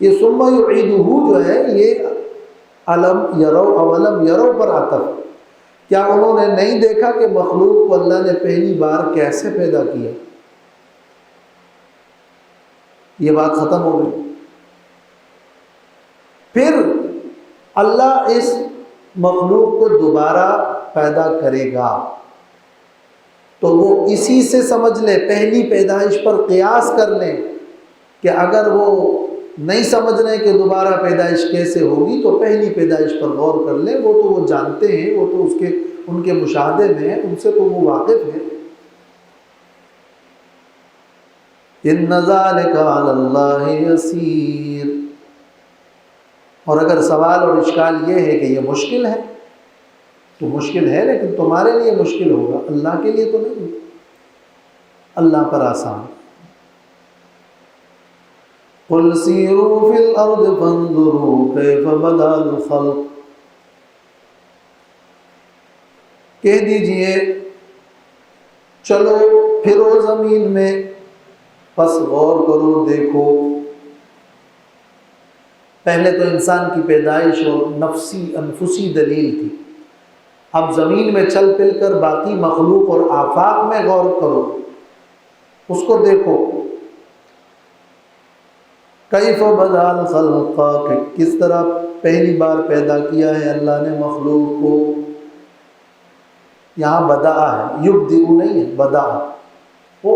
[SPEAKER 4] یہ ثم یعیدہ جو ہے یہ علم یرو اولم یرو پر عطف، کیا انہوں نے نہیں دیکھا کہ مخلوق کو اللہ نے پہلی بار کیسے پیدا کیا؟ یہ بات ختم ہو گئی۔ پھر اللہ اس مخلوق کو دوبارہ پیدا کرے گا، تو وہ اسی سے سمجھ لے، پہلی پیدائش پر قیاس کر لیں کہ اگر وہ نہیں سمجھ رہے کہ دوبارہ پیدائش کیسے ہوگی تو پہلی پیدائش پر غور کر لیں، وہ تو وہ جانتے ہیں، وہ تو ان کے مشاہدے میں ہیں، ان سے تو وہ واقف ہیں۔ ان ذالک علی اللہ یسیر۔ اور اگر سوال اور اشکال یہ ہے کہ یہ مشکل ہے تو مشکل ہے، لیکن تمہارے لیے مشکل ہوگا، اللہ کے لیے تو نہیں، اللہ پر آسان۔ قل سیروا فی الارض فانظروا کیف بدأ الخلق، کہہ دیجئے چلو پھرو زمین میں، پس غور کرو، دیکھو۔ پہلے تو انسان کی پیدائش اور انفسی دلیل تھی، اب زمین میں چل پل کر باقی مخلوق اور آفاق میں غور کرو، اس کو دیکھو۔ کیف بدأ الخلق، کہ کس طرح پہلی بار پیدا کیا ہے اللہ نے مخلوق کو۔ یہاں بدأ ہے، یبدئ نہیں ہے، بدأ۔ وہ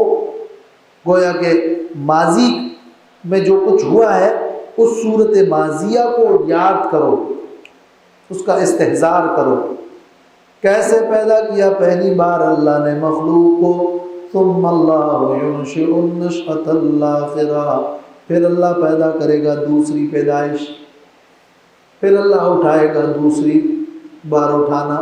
[SPEAKER 4] گویا کہ ماضی میں جو کچھ ہوا ہے اس صورت ماضیہ کو یاد کرو، اس کا استحضار کرو۔ کیسے پیدا کیا پہلی بار اللہ نے مخلوق کو؟ ثم اللہ ينشئ النشأة الآخرہ، پھر اللہ پیدا کرے گا دوسری پیدائش، پھر اللہ اٹھائے گا دوسری بار اٹھانا۔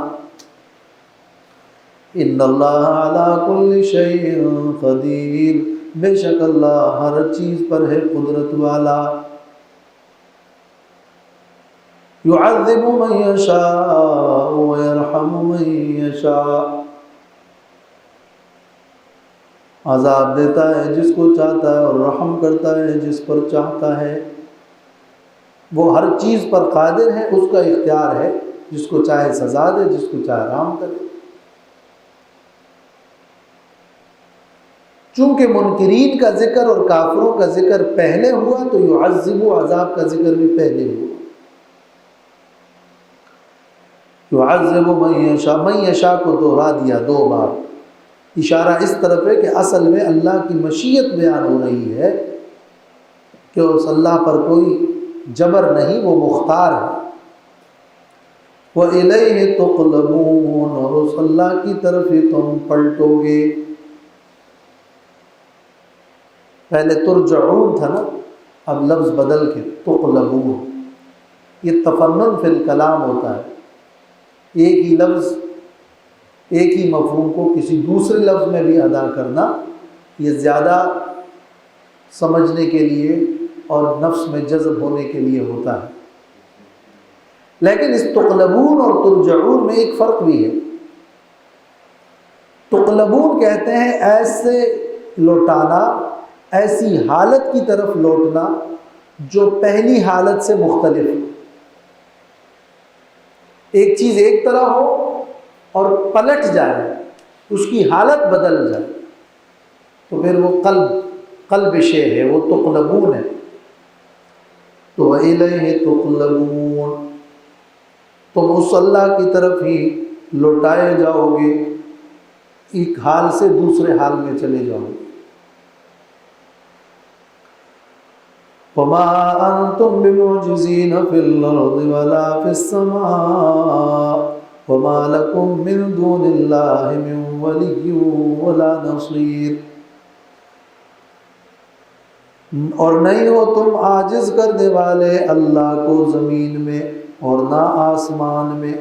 [SPEAKER 4] ان اللہ علی کل شیء قدیر، بے شک اللہ ہر چیز پر ہے قدرت والا۔ یعذب من یشاء ویرحم من یشاء، عذاب دیتا ہے جس کو چاہتا ہے اور رحم کرتا ہے جس پر چاہتا ہے۔ وہ ہر چیز پر قادر ہے، اس کا اختیار ہے، جس کو چاہے سزا دے، جس کو چاہے رحم کرے۔ چونکہ منکرین کا ذکر اور کافروں کا ذکر پہلے ہوا تو یعذب، عذاب کا ذکر بھی پہلے ہوا۔ یعذب من یشاء، من یشاء کو دوہرا دیا دو بار، اشارہ اس طرف ہے کہ اصل میں اللہ کی مشیت بیان ہو رہی ہے کہ اس اللہ پر کوئی جبر نہیں، وہ مختار ہے۔ وَإِلَيْهِ تُقْلَبُونَ، اور اس اللہ کی طرف ہی تم پلٹو گے۔ پہلے ترجعون تھا نا، اب لفظ بدل کے تقلبون۔ یہ تفنن فی الکلام ہوتا ہے، ایک ہی لفظ ایک ہی مفہوم کو کسی دوسرے لفظ میں بھی ادا کرنا، یہ زیادہ سمجھنے کے لیے اور نفس میں جذب ہونے کے لیے ہوتا ہے۔ لیکن اس تقلبون اور ترجعون میں ایک فرق بھی ہے۔ تقلبون کہتے ہیں ایسے لوٹانا، ایسی حالت کی طرف لوٹنا جو پہلی حالت سے مختلف ہے۔ ایک چیز ایک طرح ہو اور پلٹ جائے، اس کی حالت بدل جائے، تو پھر وہ قلب شے ہے، وہ تقلبون ہے۔ تو وَإِلَيْهِ تُقْلَبُونَ، تم اس اللہ کی طرف ہی لوٹائے جاؤ گے، ایک حال سے دوسرے حال میں چلے جاؤ گے۔ وَمَا أَنْتُمْ بِمُعْجِزِينَ فِي الْأَرْضِ وَلَا فِي السَّمَاءِ وَمَا لَكُمْ مِنْ دُونِ اللَّهِ مِنْ وَلِيٍّ وَلَا نَصِيرٍ، اور نہیں ہو تم عاجز کرنے والے اللہ کو زمین میں اور نہ آسمان میں۔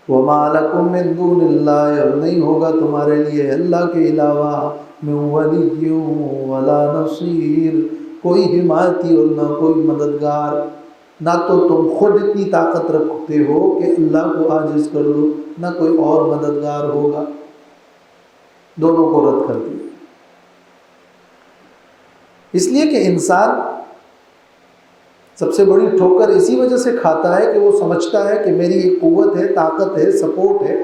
[SPEAKER 4] وَمَا لَكُمْ مِنْ دُونِ اللَّهِ، اور نہیں ہوگا تمہارے لیے اللہ کے علاوہ مِنْ وَلِيٍّ وَلَا نَصِيرٍ، کوئی حمایتی اور نہ کوئی مددگار۔ نہ تو تم خود اتنی طاقت رکھتے ہو کہ اللہ کو عاجز کر دو، نہ کوئی اور مددگار ہوگا، دونوں کو رد کر دیا۔ اس لیے کہ انسان سب سے بڑی ٹھوکر اسی وجہ سے کھاتا ہے کہ وہ سمجھتا ہے کہ میری ایک قوت ہے، طاقت ہے، سپورٹ ہے،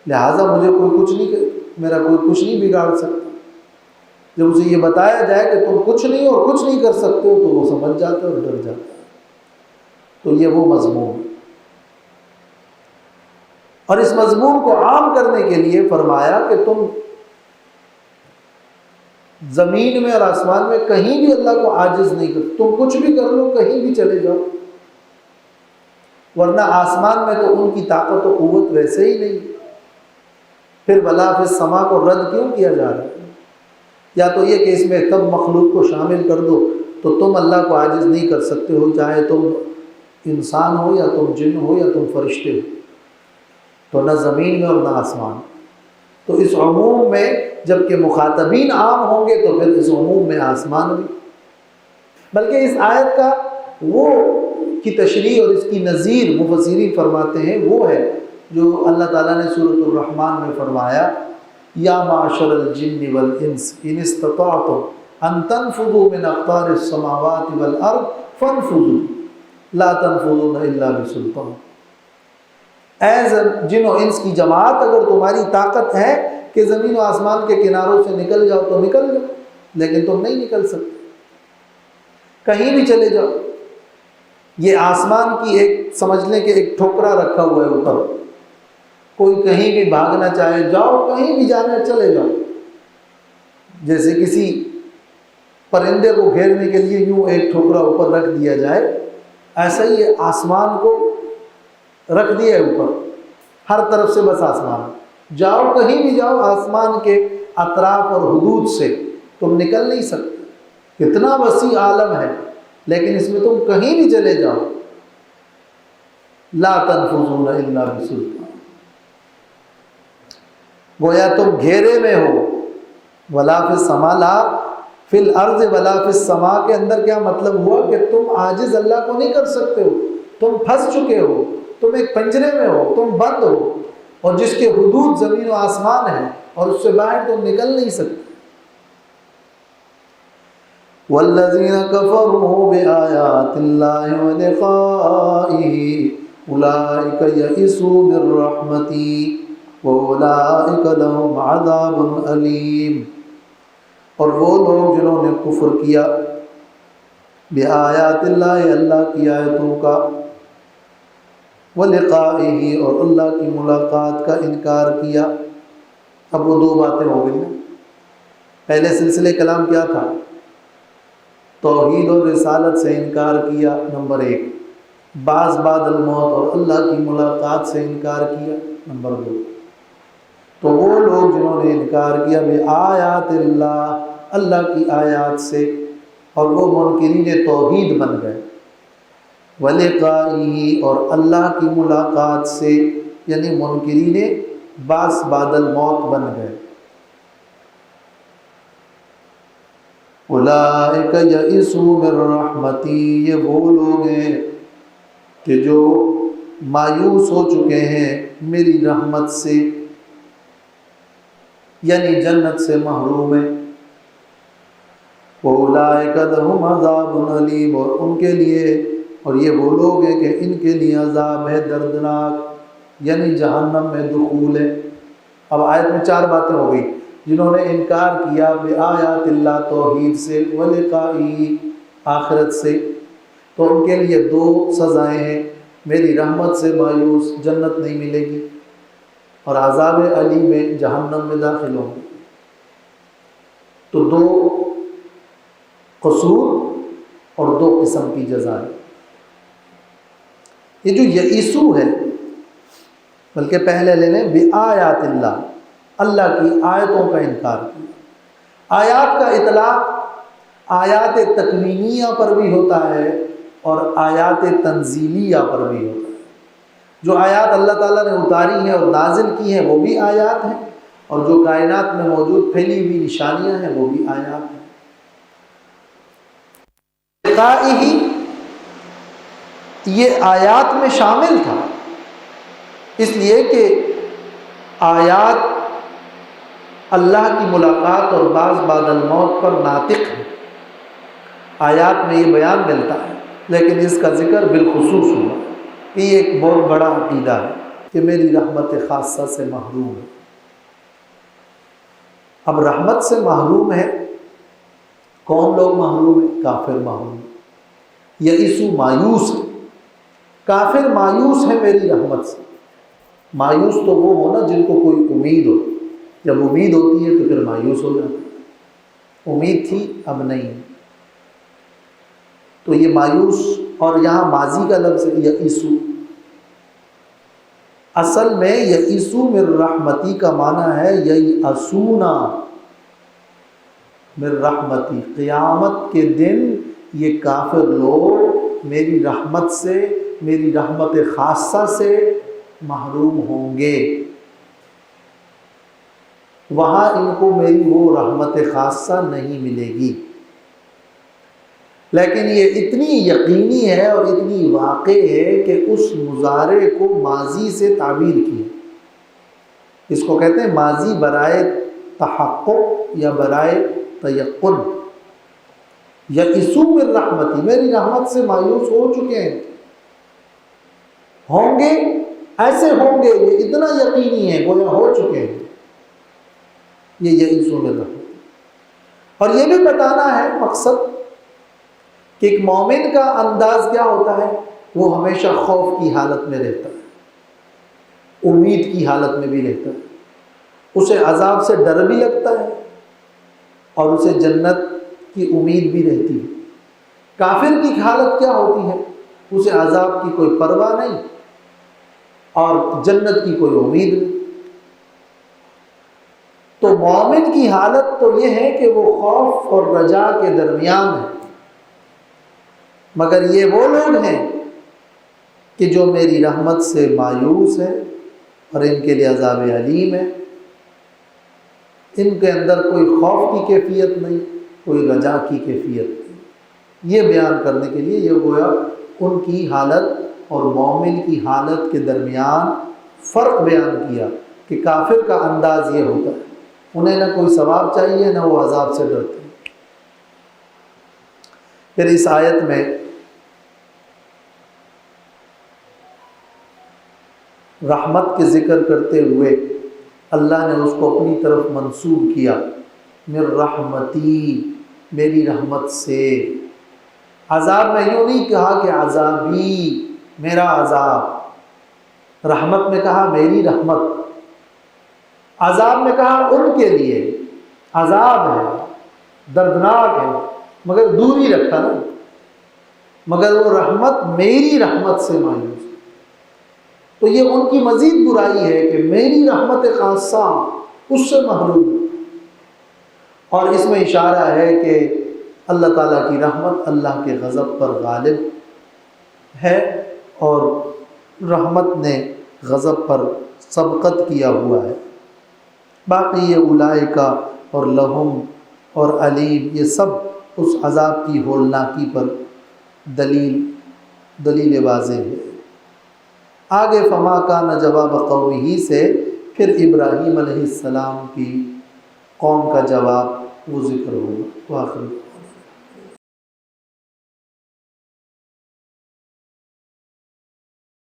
[SPEAKER 4] لہٰذا مجھے میرا کوئی کچھ نہیں بگاڑ سکتا۔ جب اسے یہ بتایا جائے کہ تم کچھ نہیں اور کچھ نہیں کر سکتے ہو تو وہ سمجھ جاتا ہے اور ڈر جاتا ہے۔ تو یہ وہ مضمون ہے۔ اور اس مضمون کو عام کرنے کے لیے فرمایا کہ تم زمین میں اور آسمان میں کہیں بھی اللہ کو عاجز نہیں کرتے، تم کچھ بھی کر لو، کہیں بھی چلے جاؤ، ورنہ آسمان میں تو ان کی طاقت و قوت ویسے ہی نہیں، پھر بلا فی السما کو رد کیوں کیا جا رہا ہے؟ یا تو یہ کہ اس میں تب مخلوق کو شامل کر دو تو تم اللہ کو عاجز نہیں کر سکتے ہو، چاہے تم انسان ہو یا تم جن ہو یا تم فرشتے ہو، تو نہ زمین میں اور نہ آسمان۔ تو اس عموم میں جب کہ مخاطبین عام ہوں گے تو پھر اس عموم میں آسمان بھی، بلکہ اس آیت کا وہ کی تشریح اور اس کی نظیر مفسرین فرماتے ہیں وہ ہے جو اللہ تعالیٰ نے سورۃ الرحمن میں فرمایا، یا معشر الجن والانس ان استطعتم ان تنفذوا من اقطار السماوات والارض فانفذوا لا تنفذون الا بسلطان۔ اے جن و انس کی جماعت، اگر تمہاری طاقت ہے کہ زمین و آسمان کے کناروں سے نکل جاؤ تو نکل جاؤ، لیکن تم نہیں نکل سکتے، کہیں بھی چلے جاؤ۔ یہ آسمان کی ایک سمجھ لیں کہ ایک ٹھوکرا رکھا ہوا ہے اوپر، کوئی کہیں بھی بھاگنا چاہے جاؤ، کہیں بھی جانا چلے جاؤ، جیسے کسی پرندے کو گھیرنے کے لیے یوں ایک ٹھوکرا اوپر رکھ دیا جائے، ایسا ہی آسمان کو رکھ دیا ہے اوپر، ہر طرف سے بس آسمان، جاؤ کہیں بھی جاؤ، آسمان کے اطراف اور حدود سے تم نکل نہیں سکتے، اتنا وسیع عالم ہے، لیکن اس میں تم کہیں بھی چلے جاؤ، لا تنفذون الا بسلطان۔ گویا تم گھیرے میں ہو، ولا فی السما، لا فی الارض ولا فی السما کے اندر کیا مطلب ہوا کہ تم عاجز اللہ کو نہیں کر سکتے ہو، تم پھنس چکے ہو، تم ایک پنجرے میں ہو، تم بند ہو، اور جس کے حدود زمین و آسمان ہیں اور اس سے باہر تم نکل نہیں سکتے۔ والذین کفروا بآیات اللہ ولقائہ اولئک یئسوا من رحمتی وَأُولَٰئِكَ لَهُمْ عَذَابٌ أَلِيمٌ۔ اور وہ لوگ جنہوں نے کفر کیا بِآیَاتِ اللَّهِ، اللہ کی آیتوں کا، وَلِقَائِهِ اور اللہ کی ملاقات کا انکار کیا۔ اب وہ دو باتیں ہو گئی ہیں۔ پہلے سلسلے کلام کیا تھا؟ توحید اور رسالت سے انکار کیا، نمبر ایک۔ بعض بعد الموت اور اللہ کی ملاقات سے انکار کیا، نمبر دو۔ تو وہ لوگ جنہوں نے انکار کیا بآیات اللہ، اللہ کی آیات سے، اور وہ منکرین توحید بن گئے، ولقائہ اور اللہ کی ملاقات سے، یعنی منکرین بعض بعد الموت بن گئے، اولئک یئسوا من رحمتی، یہ وہ لوگ ہیں کہ جو مایوس ہو چکے ہیں میری رحمت سے، یعنی جنت سے محروم ہے۔ اولئک لہم عذاب علیم، اور ان کے لیے، اور یہ وہ لوگ ہیں کہ ان کے لیے عذاب ہے دردناک، یعنی جہنم میں دخول ہے۔ اب آیت میں چار باتیں ہو گئی، جنہوں نے انکار کیا بآیات اللہ توحید سے، ولقائہ آخرت سے، تو ان کے لیے دو سزائیں ہیں، میری رحمت سے مایوس، جنت نہیں ملے گی، اور عذاب علیم میں جہنم میں داخل ہوں گے۔ تو دو قصور اور دو قسم کی جزائیں۔ یہ جو یئسو ہے، بلکہ پہلے لے لیں بآیات اللہ، اللہ کی آیتوں کا انکار کیا۔ آیات کا اطلاق آیات تکوینیہ پر بھی ہوتا ہے اور آیات تنزیلیہ پر بھی ہوتا ہے۔ جو آیات اللہ تعالیٰ نے اتاری ہیں اور نازل کی ہیں وہ بھی آیات ہیں، اور جو کائنات میں موجود پھیلی ہوئی نشانیاں ہیں وہ بھی آیات ہیں۔ لقائہ یہ آیات میں شامل تھا، اس لیے کہ آیات اللہ کی ملاقات اور بعض بعد الموت پر ناطق ہے، آیات میں یہ بیان ملتا ہے، لیکن اس کا ذکر بالخصوص ہوا کہ یہ ایک بہت بڑا عقیدہ ہے کہ میری رحمت خاصہ سے محروم ہے۔ اب رحمت سے محروم ہے، کون لوگ محروم ہیں؟ کافر محروم ہے، یئسو مایوس ہے، کافر مایوس ہے میری رحمت سے۔ مایوس تو وہ ہو نا جن کو کوئی امید ہو، جب امید ہوتی ہے تو پھر مایوس ہو جاتا ہے، امید تھی اب نہیں، تو یہ مایوس، اور یہاں ماضی کا لفظ ہے یئسو، اصل میں یئسو من رحمتی کا معنی ہے یئسونا من رحمتی، قیامت کے دن یہ کافر لوگ میری رحمت سے، میری رحمت خاصہ سے محروم ہوں گے، وہاں ان کو میری وہ رحمت خاصہ نہیں ملے گی۔ لیکن یہ اتنی یقینی ہے اور اتنی واقع ہے کہ اس مضارع کو ماضی سے تعبیر کی، اس کو کہتے ہیں ماضی برائے تحقق یا برائے تیقن۔ یئسو من رحمتی، میری رحمت سے مایوس ہو چکے ہیں، ہوں گے، ایسے ہوں گے، یہ اتنا یقینی ہے گویا ہو چکے ہیں، یہ یئسو من رحمتی۔ اور یہ بھی بتانا ہے مقصد کہ ایک مومن کا انداز کیا ہوتا ہے، وہ ہمیشہ خوف کی حالت میں رہتا ہے، امید کی حالت میں بھی رہتا ہے، اسے عذاب سے ڈر بھی لگتا ہے اور اسے جنت کی امید بھی رہتی ہے۔ کافر کی حالت کیا ہوتی ہے، اسے عذاب کی کوئی پرواہ نہیں اور جنت کی کوئی امید نہیں۔ تو مومن کی حالت تو یہ ہے کہ وہ خوف اور رجا کے درمیان ہے، مگر یہ وہ لوگ ہیں کہ جو میری رحمت سے مایوس ہیں اور ان کے لیے عذاب علیم ہے، ان کے اندر کوئی خوف کی کیفیت نہیں، کوئی رجا کی کیفیت نہیں۔ یہ بیان کرنے کے لیے یہ گویا ان کی حالت اور مومن کی حالت کے درمیان فرق بیان کیا کہ کافر کا انداز یہ ہوتا ہے، انہیں نہ کوئی ثواب چاہیے نہ وہ عذاب سے ڈرتے ہیں۔ پھر اس آیت میں رحمت کے ذکر کرتے ہوئے اللہ نے اس کو اپنی طرف منسوب کیا، من رحمتی، میری رحمت سے۔ عذاب میں یوں نہیں کہا کہ عذابی، میرا عذاب، رحمت میں کہا میری رحمت، عذاب میں کہا ان کے لیے، عذاب ہے، دردناک ہے، مگر دور ہی رکھا نا، مگر وہ رحمت میری رحمت سے مایوس۔ تو یہ ان کی مزید برائی ہے کہ میری رحمت خاصہ اس سے محروم، اور اس میں اشارہ ہے کہ اللہ تعالیٰ کی رحمت اللہ کے غضب پر غالب ہے، اور رحمت نے غضب پر سبقت کیا ہوا ہے۔ باقی یہ اولئکا اور لہم اور علیم، یہ سب اس عذاب کی ہولناکی پر دلیل واضح ہے۔ آگے فما کان جواب قومہ سے پھر ابراہیم علیہ السلام کی قوم کا جواب وہ ذکر ہوگا۔ وآخر